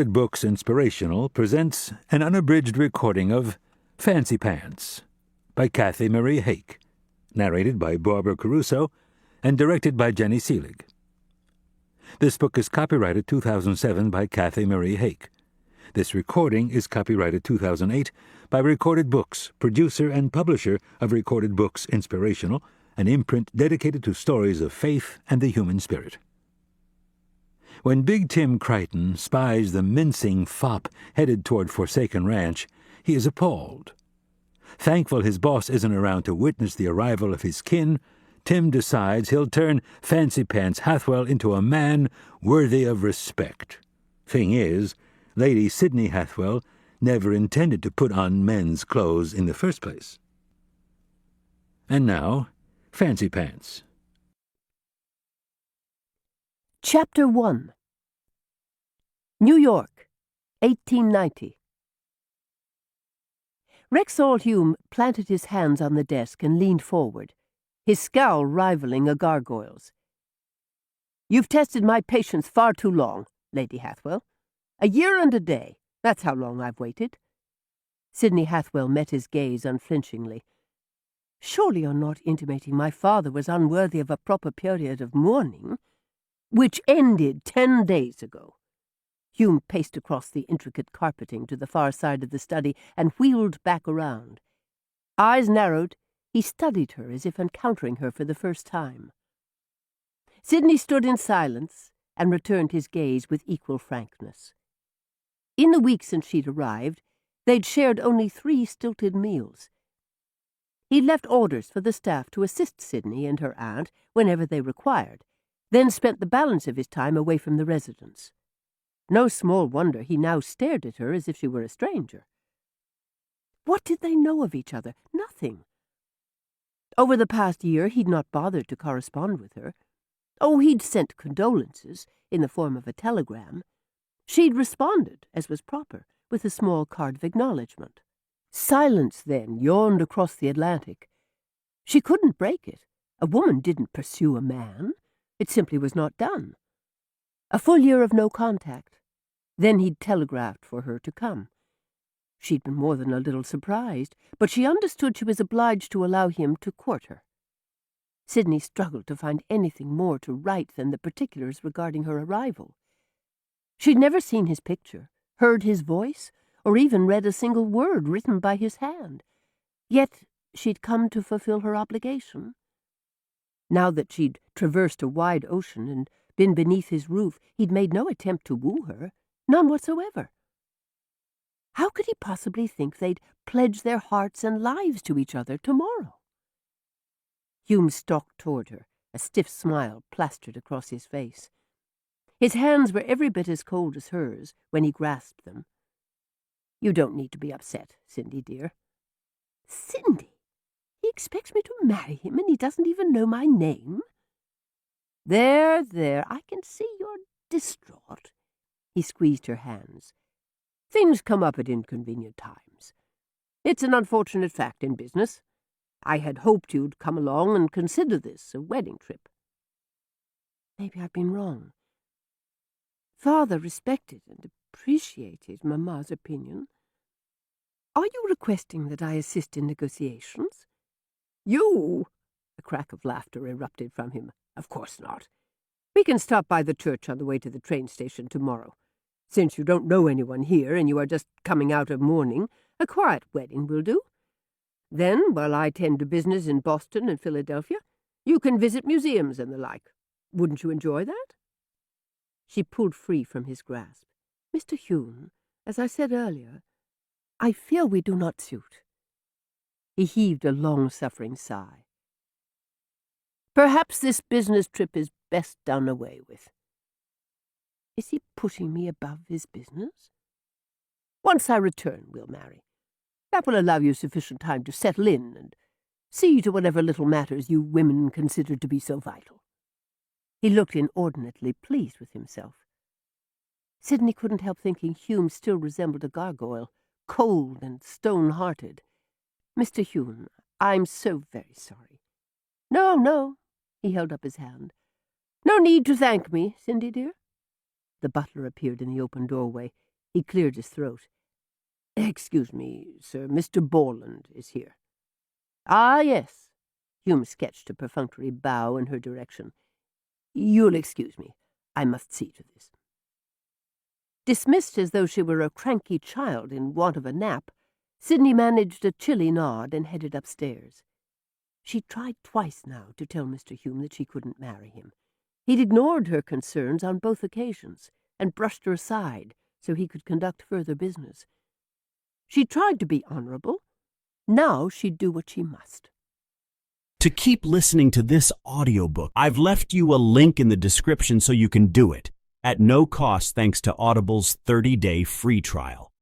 Books Inspirational presents an unabridged recording of Fancy Pants by Cathy Marie Hake, narrated by Barbara Caruso and directed by Jenny Seelig. This book is copyrighted 2007 by Cathy Marie Hake. This recording is copyrighted 2008 by Recorded Books, producer and publisher of Recorded Books Inspirational, an imprint dedicated to stories of faith and the human spirit. When Big Tim Crichton spies the mincing fop headed toward Forsaken Ranch, he is appalled. Thankful his boss isn't around to witness the arrival of his kin, Tim decides he'll turn Fancy Pants Hathwell into a man worthy of respect. Thing is, Lady Sidney Hathwell never intended to put on men's clothes in the first place. And now, Fancy Pants. Chapter 1. New York, 1890. Rexall Hume planted his hands on the desk and leaned forward, his scowl rivaling a gargoyle's. "You've tested my patience far too long, Lady Hathwell. A year and a day, that's how long I've waited." Sidney Hathwell met his gaze unflinchingly. "Surely you're not intimating my father was unworthy of a proper period of mourning?" "Which ended 10 days ago." Hume paced across the intricate carpeting to the far side of the study and wheeled back around. Eyes narrowed, he studied her as if encountering her for the first time. Sidney stood in silence and returned his gaze with equal frankness. In the week since she'd arrived, they'd shared only 3 stilted meals. He'd left orders for the staff to assist Sidney and her aunt whenever they required, then spent the balance of his time away from the residence. No small wonder he now stared at her as if she were a stranger. What did they know of each other? Nothing. Over the past year he'd not bothered to correspond with her. Oh, he'd sent condolences in the form of a telegram. She'd responded, as was proper, with a small card of acknowledgement. Silence, then, yawned across the Atlantic. She couldn't break it. A woman didn't pursue a man. It simply was not done. A full year of no contact. Then he'd telegraphed for her to come. She'd been more than a little surprised, but she understood she was obliged to allow him to court her. Sidney struggled to find anything more to write than the particulars regarding her arrival. She'd never seen his picture, heard his voice, or even read a single word written by his hand. Yet she'd come to fulfill her obligation. Now that she'd traversed a wide ocean and been beneath his roof, he'd made no attempt to woo her, none whatsoever. How could he possibly think they'd pledge their hearts and lives to each other tomorrow? Hume stalked toward her, a stiff smile plastered across his face. His hands were every bit as cold as hers when he grasped them. "You don't need to be upset, Cindy, dear." "Cindy? He expects me to marry him, and he doesn't even know my name." There, I can see you're distraught." He squeezed her hands. "Things come up at inconvenient times. It's an unfortunate fact in business. I had hoped you'd come along and consider this a wedding trip." "Maybe I've been wrong. Father respected and appreciated Mamma's opinion. Are you requesting that I assist in negotiations?" "You?" A crack of laughter erupted from him. "Of course not. We can stop by the church on the way to the train station tomorrow. Since you don't know anyone here and you are just coming out of mourning, a quiet wedding will do. Then, while I tend to business in Boston and Philadelphia, you can visit museums and the like. Wouldn't you enjoy that?" She pulled free from his grasp. "Mr. Hume, as I said earlier, I fear we do not suit." He heaved a long-suffering sigh. "Perhaps this business trip is best done away with." "Is he putting me above his business?" "Once I return, we'll marry. That will allow you sufficient time to settle in and see to whatever little matters you women consider to be so vital." He looked inordinately pleased with himself. Sidney couldn't help thinking Hume still resembled a gargoyle, cold and stone-hearted. "Mr. Hume, I'm so very sorry." No, he held up his hand. "No need to thank me, Cindy dear." The butler appeared in the open doorway. He cleared his throat. "Excuse me, sir, Mr. Borland is here." "Ah, yes." Hume sketched a perfunctory bow in her direction. "You'll excuse me. I must see to this." Dismissed as though she were a cranky child in want of a nap, Sidney managed a chilly nod and headed upstairs. She tried twice now to tell Mr. Hume that she couldn't marry him. He'd ignored her concerns on both occasions and brushed her aside so he could conduct further business. She tried to be honorable. Now she'd do what she must. To keep listening to this audiobook, I've left you a link in the description so you can do it, at no cost thanks to Audible's 30-day free trial.